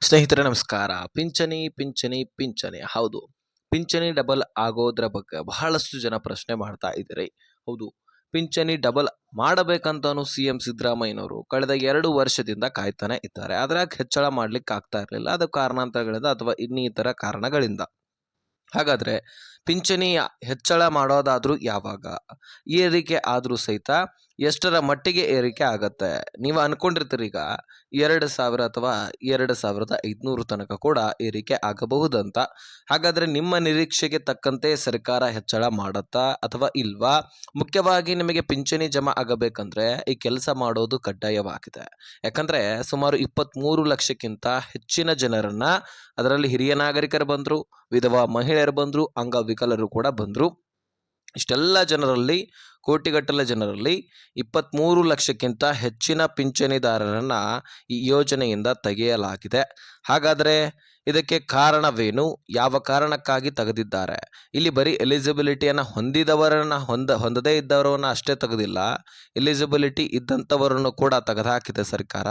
ಸ್ನೇಹಿತರೆ ನಮಸ್ಕಾರ. ಪಿಂಚಣಿ ಹೌದು. ಪಿಂಚಣಿ ಡಬಲ್ ಆಗೋದ್ರ ಬಗ್ಗೆ ಬಹಳಷ್ಟು ಜನ ಪ್ರಶ್ನೆ ಮಾಡ್ತಾ ಇದ್ದೀರಿ. ಹೌದು, ಪಿಂಚಣಿ ಡಬಲ್ ಮಾಡಬೇಕಂತಾನು ಸಿಎಂ ಸಿದ್ದರಾಮಯ್ಯನವರು ಕಳೆದ 2 ವರ್ಷದಿಂದ ಕಾಯ್ತಾನೆ ಇದ್ದಾರೆ. ಆದ್ರೆ ಹೆಚ್ಚಳ ಮಾಡ್ಲಿಕ್ಕೆ ಆಗ್ತಾ ಇರಲಿಲ್ಲ. ಅದು ಕಾರಣಾಂತರಗಳಿಂದ ಅಥವಾ ಇನ್ನಿತರ ಕಾರಣಗಳಿಂದ. ಹಾಗಾದ್ರೆ ಪಿಂಚಣಿ ಹೆಚ್ಚಳ ಮಾಡೋದಾದ್ರೂ ಯಾವಾಗ? ಏರಿಕೆ ಆದ್ರೂ ಸಹಿತ ಎಷ್ಟರ ಮಟ್ಟಿಗೆ ಏರಿಕೆ ಆಗತ್ತೆ? ನೀವು ಅನ್ಕೊಂಡಿರ್ತೀರಿ ಈಗ 2,000 ಅಥವಾ 2,500 ತನಕ ಕೂಡ ಏರಿಕೆ ಆಗಬಹುದಂತ. ಹಾಗಾದ್ರೆ ನಿಮ್ಮ ನಿರೀಕ್ಷೆಗೆ ತಕ್ಕಂತೆ ಸರ್ಕಾರ ಹೆಚ್ಚಳ ಮಾಡತ್ತಾ ಅಥವಾ ಇಲ್ವಾ? ಮುಖ್ಯವಾಗಿ ನಿಮಗೆ ಪಿಂಚಣಿ ಜಮಾ ಆಗಬೇಕಂದ್ರೆ ಈ ಕೆಲಸ ಮಾಡೋದು ಕಡ್ಡಾಯವಾಗಿದೆ. ಯಾಕಂದ್ರೆ ಸುಮಾರು 23 ಲಕ್ಷಕ್ಕಿಂತ ಹೆಚ್ಚಿನ ಜನರನ್ನ, ಅದರಲ್ಲಿ ಹಿರಿಯ ನಾಗರಿಕರು ಬಂದ್ರು, ವಿಧವಾ ಮಹಿಳೆಯರು ಬಂದ್ರು, ಅಂಗವಿಕಲರು ಕೂಡ ಬಂದ್ರು. ಇಷ್ಟೆಲ್ಲ ಜನರಲ್ಲಿ, ಕೋಟಿಗಟ್ಟಲೆ ಜನರಲ್ಲಿ 23 ಲಕ್ಷಕ್ಕಿಂತ ಹೆಚ್ಚಿನ ಪಿಂಚಣಿದಾರರನ್ನ ಈ ಯೋಜನೆಯಿಂದ ತೆಗೆಯಲಾಗಿದೆ. ಹಾಗಾದರೆ ಇದಕ್ಕೆ ಕಾರಣವೇನು? ಯಾವ ಕಾರಣಕ್ಕಾಗಿ ತೆಗೆದಿದ್ದಾರೆ? ಇಲ್ಲಿ ಬರೀ ಎಲಿಜಿಬಿಲಿಟಿಯನ್ನು ಹೊಂದದೇ ಇದ್ದವರನ್ನ ಅಷ್ಟೇ ತೆಗೆದಿಲ್ಲ, ಎಲಿಜಿಬಿಲಿಟಿ ಇದ್ದಂಥವರನ್ನು ಕೂಡ ತೆಗೆದುಹಾಕಿದೆ ಸರ್ಕಾರ.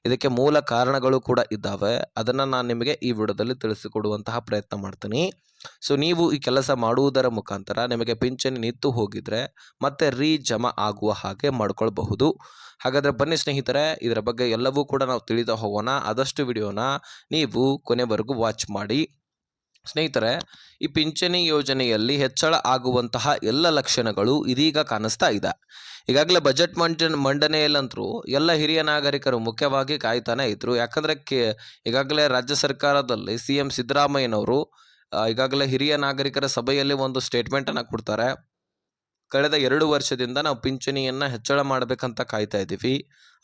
ಇದಕ್ಕೆ ಮೂಲ ಕಾರಣಗಳು ಕೂಡ ಇದ್ದಾವೆ. ಅದನ್ನು ನಾನು ನಿಮಗೆ ಈ ವಿಡಿಯೋದಲ್ಲಿ ತಿಳಿಸಿಕೊಡುವಂತಹ ಪ್ರಯತ್ನ ಮಾಡ್ತೀನಿ. ಸೊ ನೀವು ಈ ಕೆಲಸ ಮಾಡುವುದರ ಮುಖಾಂತರ ನಿಮಗೆ ಪಿಂಚಣಿ ನಿಂತು ಹೋಗಿದ್ರೆ ಮತ್ತೆ ಜಮಾ ಆಗುವ ಹಾಗೆ ಮಾಡ್ಕೊಳ್ಬಹುದು. ಹಾಗಾದ್ರೆ ಬನ್ನಿ ಸ್ನೇಹಿತರೆ, ಇದರ ಬಗ್ಗೆ ಎಲ್ಲವೂ ಕೂಡ ನಾವು ತಿಳಿದು ಹೋಗೋಣ. ಆದಷ್ಟು ವಿಡಿಯೋನ ನೀವು ಕೊನೆವರೆಗೂ ವಾಚ್ ಮಾಡಿ. ಸ್ನೇಹಿತರೆ, ಈ ಪಿಂಚಣಿ ಯೋಜನೆಯಲ್ಲಿ ಹೆಚ್ಚಳ ಆಗುವಂತಹ ಎಲ್ಲ ಲಕ್ಷಣಗಳು ಇದೀಗ ಕಾಣಿಸ್ತಾ ಇದೆ. ಈಗಾಗಲೇ ಬಜೆಟ್ ಮಂಡನೆಯಲ್ಲಂತರೂ ಎಲ್ಲ ಹಿರಿಯ ನಾಗರಿಕರು ಮುಖ್ಯವಾಗಿ ಕಾಯ್ತಾನೆ ಇದ್ರು. ಯಾಕಂದ್ರೆ ಈಗಾಗಲೇ ರಾಜ್ಯ ಸರ್ಕಾರದಲ್ಲಿ ಸಿಎಂ ಸಿದ್ದರಾಮಯ್ಯನವರು ಈಗಾಗಲೇ ಹಿರಿಯ ನಾಗರಿಕರ ಸಭೆಯಲ್ಲಿ ಒಂದು ಸ್ಟೇಟ್ಮೆಂಟ್ ಅನ್ನ ಕೊಡ್ತಾರೆ. ಕಳೆದ 2 ವರ್ಷದಿಂದ ನಾವು ಪಿಂಚಣಿಯನ್ನ ಹೆಚ್ಚಳ ಮಾಡಬೇಕಂತ ಕಾಯ್ತಾ ಇದ್ದೀವಿ,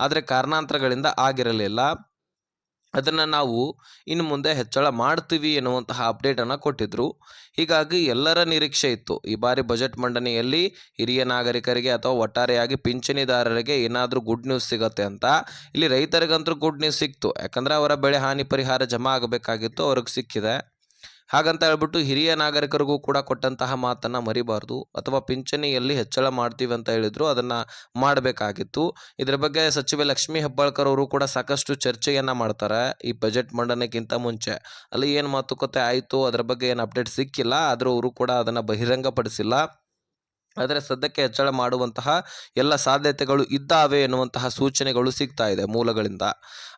ಆದರೆ ಕಾರಣಾಂತರಗಳಿಂದ ಆಗಿರಲಿಲ್ಲ. ಅದನ್ನು ನಾವು ಇನ್ನು ಮುಂದೆ ಹೆಚ್ಚಳ ಮಾಡ್ತೀವಿ ಎನ್ನುವಂತಹ ಅಪ್ಡೇಟನ್ನು ಕೊಟ್ಟಿದ್ರು. ಹೀಗಾಗಿ ಎಲ್ಲರ ನಿರೀಕ್ಷೆ ಇತ್ತು, ಈ ಬಾರಿ ಬಜೆಟ್ ಮಂಡನೆಯಲ್ಲಿ ಹಿರಿಯ ನಾಗರಿಕರಿಗೆ ಅಥವಾ ಒಟ್ಟಾರೆಯಾಗಿ ಪಿಂಚಣಿದಾರರಿಗೆ ಏನಾದರೂ ಗುಡ್ ನ್ಯೂಸ್ ಸಿಗುತ್ತೆ ಅಂತ. ಇಲ್ಲಿ ರೈತರಿಗಂತೂ ಗುಡ್ ನ್ಯೂಸ್ ಸಿಕ್ತು, ಯಾಕಂದರೆ ಅವರ ಬೆಳೆ ಹಾನಿ ಪರಿಹಾರ ಜಮಾ ಆಗಬೇಕಾಗಿತ್ತು, ಅವ್ರಿಗೆ ಸಿಕ್ಕಿದೆ. ಹಾಗಂತ ಹೇಳ್ಬಿಟ್ಟು ಹಿರಿಯ ನಾಗರಿಕರಿಗೂ ಕೂಡ ಕೊಟ್ಟಂತಹ ಮಾತನ್ನು ಮರಿಬಾರ್ದು. ಅಥವಾ ಪಿಂಚಣಿಯಲ್ಲಿ ಹೆಚ್ಚಳ ಮಾಡ್ತೀವಿ ಅಂತ ಹೇಳಿದ್ರು, ಅದನ್ನು ಮಾಡಬೇಕಾಗಿತ್ತು. ಇದರ ಬಗ್ಗೆ ಸಚಿವೆ ಲಕ್ಷ್ಮೀ ಹೆಬ್ಬಾಳ್ಕರ್ ಅವರು ಕೂಡ ಸಾಕಷ್ಟು ಚರ್ಚೆಯನ್ನು ಮಾಡ್ತಾರೆ ಈ ಬಜೆಟ್ ಮಂಡನೆಗಿಂತ ಮುಂಚೆ. ಅಲ್ಲಿ ಏನು ಮಾತುಕತೆ ಆಯಿತು, ಅದರ ಬಗ್ಗೆ ಏನು ಅಪ್ಡೇಟ್ ಸಿಕ್ಕಿಲ್ಲ, ಆದರೂ ಅವರು ಕೂಡ ಅದನ್ನು ಬಹಿರಂಗಪಡಿಸಿಲ್ಲ. ಆದರೆ ಸದ್ಯಕ್ಕೆ ಹೆಚ್ಚಳ ಮಾಡುವಂತಹ ಎಲ್ಲ ಸಾಧ್ಯತೆಗಳು ಇದ್ದಾವೆ ಎನ್ನುವಂತಹ ಸೂಚನೆಗಳು ಸಿಗ್ತಾ ಇದೆ ಮೂಲಗಳಿಂದ.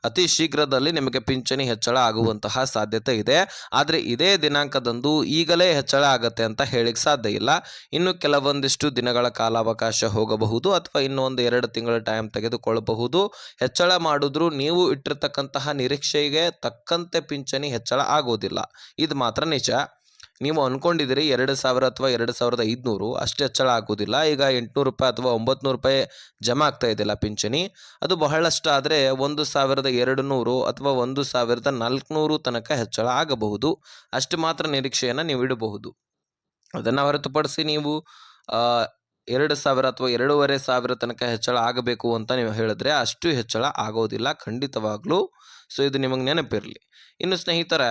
ಅತಿ ಶೀಘ್ರದಲ್ಲಿ ನಿಮಗೆ ಪಿಂಚಣಿ ಹೆಚ್ಚಳ ಆಗುವಂತಹ ಸಾಧ್ಯತೆ ಇದೆ. ಆದರೆ ಇದೇ ದಿನಾಂಕದಂದು ಈಗಲೇ ಹೆಚ್ಚಳ ಆಗತ್ತೆ ಅಂತ ಹೇಳಿಕ್ಕೆ ಸಾಧ್ಯ ಇಲ್ಲ. ಇನ್ನು ಕೆಲವೊಂದಿಷ್ಟು ದಿನಗಳ ಕಾಲಾವಕಾಶ ಹೋಗಬಹುದು, ಅಥವಾ ಇನ್ನೊಂದು 2 ತಿಂಗಳ ಟೈಮ್ ತೆಗೆದುಕೊಳ್ಳಬಹುದು. ಹೆಚ್ಚಳ ಮಾಡಿದ್ರೂ ನೀವು ಇಟ್ಟಿರ್ತಕ್ಕಂತಹ ನಿರೀಕ್ಷೆಗೆ ತಕ್ಕಂತೆ ಪಿಂಚಣಿ ಹೆಚ್ಚಳ ಆಗೋದಿಲ್ಲ, ಇದು ಮಾತ್ರ ನಿಜ. ನೀವು ಅಂದ್ಕೊಂಡಿದ್ದೀರಿ 2,000 ಅಥವಾ 2,500 ಅಷ್ಟು ಹೆಚ್ಚಳ ಆಗೋದಿಲ್ಲ. ಈಗ 800 ರೂಪಾಯಿ ಅಥವಾ 900 ರೂಪಾಯಿ ಜಮಾ ಆಗ್ತಾ ಇದೆಯಲ್ಲ ಪಿಂಚಣಿ, ಅದು ಬಹಳಷ್ಟು ಆದರೆ 1,200 ಅಥವಾ 1,400 ತನಕ ಹೆಚ್ಚಳ ಆಗಬಹುದು. ಅಷ್ಟು ಮಾತ್ರ ನಿರೀಕ್ಷೆಯನ್ನು ನೀವು ಇಡಬಹುದು. ಅದನ್ನು ಹೊರತುಪಡಿಸಿ ನೀವು 2,000 ಅಥವಾ 2,500 ತನಕ ಹೆಚ್ಚಳ ಆಗಬೇಕು ಅಂತ ನೀವು ಹೇಳಿದ್ರೆ ಅಷ್ಟು ಹೆಚ್ಚಳ ಆಗೋದಿಲ್ಲ ಖಂಡಿತವಾಗ್ಲೂ. ಸೊ ಇದು ನಿಮಗೆ ನೆನಪಿರಲಿ. ಇನ್ನು ಸ್ನೇಹಿತರ,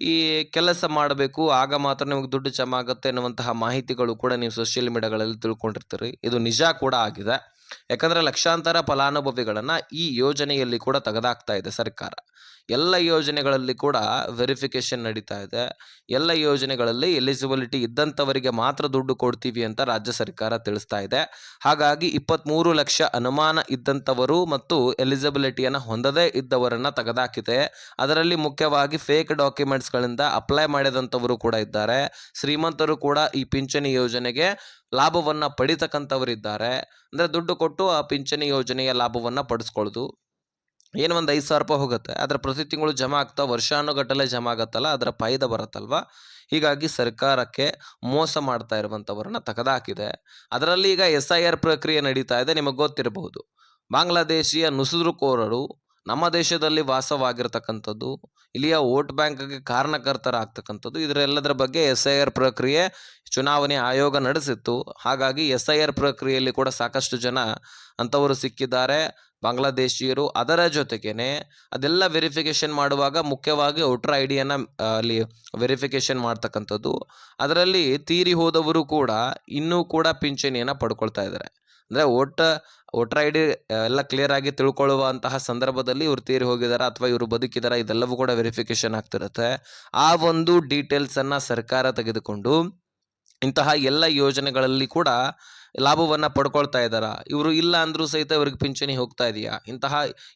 ಈ ಕೆಲಸ ಮಾಡಬೇಕು ಆಗ ಮಾತ್ರ ನಿಮಗೆ ದುಡ್ಡು ಜಮಾ ಆಗುತ್ತೆ ಅನ್ನುವಂತಹ ಮಾಹಿತಿಗಳು ಕೂಡ ನೀವು ಸೋಷಿಯಲ್ ಮೀಡಿಯಾಗಳಲ್ಲಿ ತಿಳ್ಕೊಂಡಿರ್ತೀರಿ. ಇದು ನಿಜ ಕೂಡ ಆಗಿದೆ. ಯಾಕಂದರೆ ಲಕ್ಷಾಂತರ ಫಲಾನುಭವಿಗಳನ್ನು ಈ ಯೋಜನೆಯಲ್ಲಿ ಕೂಡ ತೆಗೆದಾಕ್ತಾ ಇದೆ ಸರ್ಕಾರ. ಎಲ್ಲ ಯೋಜನೆಗಳಲ್ಲಿ ಕೂಡ ವೆರಿಫಿಕೇಷನ್ ನಡೀತಾ ಇದೆ. ಎಲ್ಲ ಯೋಜನೆಗಳಲ್ಲಿ ಎಲಿಜಿಬಿಲಿಟಿ ಇದ್ದಂಥವರಿಗೆ ಮಾತ್ರ ದುಡ್ಡು ಕೊಡ್ತೀವಿ ಅಂತ ರಾಜ್ಯ ಸರ್ಕಾರ ತಿಳಿಸ್ತಾ ಇದೆ. ಹಾಗಾಗಿ 23 ಲಕ್ಷ ಅನುಮಾನ ಇದ್ದಂಥವರು ಮತ್ತು ಎಲಿಜಿಬಿಲಿಟಿಯನ್ನು ಹೊಂದದೇ ಇದ್ದವರನ್ನು ತೆಗೆದಾಕಿದೆ. ಅದರಲ್ಲಿ ಮುಖ್ಯವಾಗಿ ಫೇಕ್ ಡಾಕ್ಯುಮೆಂಟ್ಸ್ಗಳಿಂದ ಅಪ್ಲೈ ಮಾಡಿದಂಥವರು ಕೂಡ ಇದ್ದಾರೆ. ಶ್ರೀಮಂತರು ಕೂಡ ಈ ಪಿಂಚಣಿ ಯೋಜನೆಗೆ ಲಾಭವನ್ನು ಪಡಿತಕ್ಕಂಥವರಿದ್ದಾರೆ. ಅಂದರೆ ದುಡ್ಡು ಕೊಟ್ಟು ಆ ಪಿಂಚಣಿ ಯೋಜನೆಯ ಲಾಭವನ್ನು ಪಡಿಸ್ಕೊಳ್ಳೋದು. ಏನು ಒಂದು 5,000 ರೂಪಾಯಿ ಹೋಗುತ್ತೆ, ಅದರ ಪ್ರತಿ ತಿಂಗಳು ಜಮಾ ಆಗ್ತಾ ವರ್ಷಾನುಗಟ್ಟಲೆ ಜಮಾ ಆಗತ್ತಲ್ಲ, ಅದರ ಫಾಯ್ದ ಬರುತ್ತಲ್ವ. ಹೀಗಾಗಿ ಸರ್ಕಾರಕ್ಕೆ ಮೋಸ ಮಾಡ್ತಾ ಇರುವಂಥವ್ರನ್ನ ತೆಗೆದಾಕಿದೆ. ಅದರಲ್ಲಿ ಈಗ SIR ಪ್ರಕ್ರಿಯೆ ನಡೀತಾ ಇದೆ. ನಿಮಗೆ ಗೊತ್ತಿರಬಹುದು, ಬಾಂಗ್ಲಾದೇಶಿಯ ನುಸುಳುಕೋರರು ನಮ್ಮ ದೇಶದಲ್ಲಿ ವಾಸವಾಗಿರ್ತಕ್ಕಂಥದ್ದು, ಇಲ್ಲಿಯ ವೋಟ್ ಬ್ಯಾಂಕ್ಗೆ ಕಾರಣಕರ್ತರಾಗ್ತಕ್ಕಂಥದ್ದು, ಇದರೆಲ್ಲದರ ಬಗ್ಗೆ SIR ಪ್ರಕ್ರಿಯೆ ಚುನಾವಣೆ ಆಯೋಗ ನಡೆಸಿತ್ತು. ಹಾಗಾಗಿ SIR ಪ್ರಕ್ರಿಯೆಯಲ್ಲಿ ಕೂಡ ಸಾಕಷ್ಟು ಜನ ಅಂಥವರು ಸಿಕ್ಕಿದ್ದಾರೆ, ಬಾಂಗ್ಲಾದೇಶಿಯರು. ಅದರ ಜೊತೆಗೇನೆ ಅದೆಲ್ಲ ವೆರಿಫಿಕೇಷನ್ ಮಾಡುವಾಗ ಮುಖ್ಯವಾಗಿ ವೋಟರ್ ಐಡಿಯನ್ನು ಅಲ್ಲಿ ವೆರಿಫಿಕೇಷನ್ ಮಾಡ್ತಕ್ಕಂಥದ್ದು. ಅದರಲ್ಲಿ ತೀರಿ ಹೋದವರು ಕೂಡ ಇನ್ನೂ ಕೂಡ ಪಿಂಚಣಿಯನ್ನು ಪಡ್ಕೊಳ್ತಾ ಇದ್ದಾರೆ. ಅಂದರೆ ವೋಟರ್ ಐ ಡಿ ಎಲ್ಲ ಕ್ಲಿಯರ್ ಆಗಿ ತಿಳ್ಕೊಳ್ಳುವಂತಹ ಸಂದರ್ಭದಲ್ಲಿ ಇವ್ರು ತೀರಿ ಹೋಗಿದಾರ ಅಥವಾ ಇವರು ಬದುಕಿದಾರ ಇದೆಲ್ಲವೂ ಕೂಡ ವೆರಿಫಿಕೇಶನ್ ಆಗ್ತಿರುತ್ತೆ. ಆ ಒಂದು ಡೀಟೇಲ್ಸನ್ನು ಸರ್ಕಾರ ತೆಗೆದುಕೊಂಡು ಇಂತಹ ಎಲ್ಲ ಯೋಜನೆಗಳಲ್ಲಿ ಕೂಡ ಲಾಭವನ್ನು ಪಡ್ಕೊಳ್ತಾ ಇದ್ದಾರಾ, ಇವರು ಇಲ್ಲ ಅಂದರೂ ಸಹಿತ ಇವ್ರಿಗೆ ಪಿಂಚಣಿ ಹೋಗ್ತಾ ಇದೆಯಾ,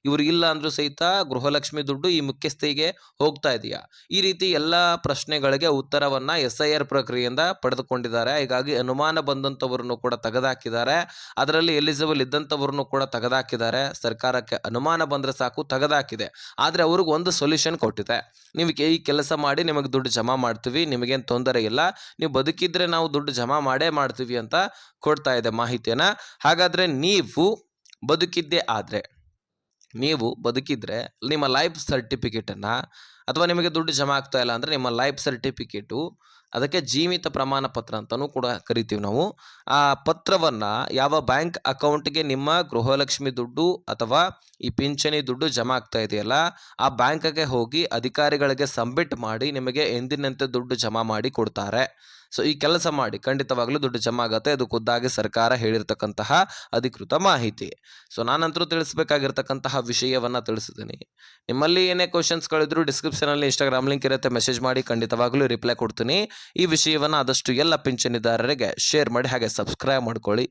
ಇವರು ಇಲ್ಲ ಅಂದರೂ ಸಹಿತ ಗೃಹಲಕ್ಷ್ಮಿ ದುಡ್ಡು ಈ ಮುಖ್ಯಸ್ಥಿಗೆ ಹೋಗ್ತಾ ಇದೆಯಾ, ಈ ರೀತಿ ಎಲ್ಲ ಪ್ರಶ್ನೆಗಳಿಗೆ ಉತ್ತರವನ್ನು SIR ಪ್ರಕ್ರಿಯೆಯಿಂದ ಪಡೆದುಕೊಂಡಿದ್ದಾರೆ. ಹೀಗಾಗಿ ಅನುಮಾನ ಬಂದಂಥವ್ರನ್ನು ಕೂಡ ತೆಗೆದಾಕಿದ್ದಾರೆ, ಅದರಲ್ಲಿ ಎಲಿಜಿಬಲ್ ಇದ್ದಂಥವ್ರನ್ನು ಕೂಡ ತೆಗೆದಾಕಿದ್ದಾರೆ. ಸರ್ಕಾರಕ್ಕೆ ಅನುಮಾನ ಬಂದರೆ ಸಾಕು ತೆಗೆದಾಕಿದೆ. ಆದರೆ ಅವ್ರಿಗೆ ಒಂದು ಸೊಲ್ಯೂಷನ್ ಕೊಟ್ಟಿದೆ, ನೀವು ಈ ಕೆಲಸ ಮಾಡಿ ನಿಮಗೆ ದುಡ್ಡು ಜಮಾ ಮಾಡ್ತೀವಿ, ನಿಮಗೇನು ತೊಂದರೆ ಇಲ್ಲ, ನೀವು ಬದುಕಿದ್ರೆ ನಾವು ದುಡ್ಡು ಜಮಾ ಮಾಡೇ ಮಾಡ್ತೀವಿ ಅಂತ ಕೊಡ್ತಾ ಇದೆ ಮಾಹಿತಿಯನ್ನು. ಹಾಗಾದರೆ ನೀವು ಬದುಕಿದ್ರೆ ನಿಮ್ಮ ಲೈಫ್ ಸರ್ಟಿಫಿಕೇಟನ್ನು ಅಥವಾ ನಿಮಗೆ ದುಡ್ಡು ಜಮಾ ಆಗ್ತಾ ಇಲ್ಲ ಅಂದರೆ ನಿಮ್ಮ ಲೈಫ್ ಸರ್ಟಿಫಿಕೇಟು, ಅದಕ್ಕೆ ಜೀವಿತ ಪ್ರಮಾಣ ಪತ್ರ ಅಂತಲೂ ಕೂಡ ಕರಿತೀವಿ ನಾವು. ಆ ಪತ್ರವನ್ನು ಯಾವ ಬ್ಯಾಂಕ್ ಅಕೌಂಟ್ಗೆ ನಿಮ್ಮ ಗೃಹಲಕ್ಷ್ಮಿ ದುಡ್ಡು ಅಥವಾ ಈ ಪಿಂಚಣಿ ದುಡ್ಡು ಜಮಾ ಆಗ್ತಾ ಇದೆಯಲ್ಲ ಆ ಬ್ಯಾಂಕ್ಗೆ ಹೋಗಿ ಅಧಿಕಾರಿಗಳಿಗೆ ಸಬ್ಮಿಟ್ ಮಾಡಿ ನಿಮಗೆ ಎಂದಿನಂತೆ ದುಡ್ಡು ಜಮಾ ಮಾಡಿ ಕೊಡ್ತಾರೆ. ಸೊ ಈ ಕೆಲಸ ಮಾಡಿ ಖಂಡಿತವಾಗ್ಲೂ ದುಡ್ಡು ಜಮಾ ಆಗುತ್ತೆ. ಅದು ಖುದ್ದಾಗಿ ಸರ್ಕಾರ ಹೇಳಿರ್ತಕ್ಕಂತಹ ಅಧಿಕೃತ ಮಾಹಿತಿ. ಸೊ ನಾನಂತರೂ ತಿಳಿಸ್ಬೇಕಾಗಿರ್ತಕ್ಕಂತಹ ವಿಷಯವನ್ನು ತಿಳಿಸಿದ್ದೀನಿ. ನಿಮ್ಮಲ್ಲಿ ಏನೇ ಕ್ವಶನ್ಸ್ಗಳಿದ್ರು ಡಿಸ್ಕ್ರಿಪ್ಷನಲ್ಲಿ ಇನ್ಸ್ಟಾಗ್ರಾಮ್ ಲಿಂಕ್ ಇರುತ್ತೆ, ಮೆಸೇಜ್ ಮಾಡಿ, ಖಂಡಿತವಾಗ್ಲೂ ರಿಪ್ಲೈ ಕೊಡ್ತೀನಿ. ಈ ವಿಷಯವನ್ನು ಆದಷ್ಟು ಎಲ್ಲ ಪಿಂಚಣಿದಾರರಿಗೆ ಶೇರ್ ಮಾಡಿ, ಹಾಗೆ ಸಬ್ಸ್ಕ್ರೈಬ್ ಮಾಡ್ಕೊಳ್ಳಿ.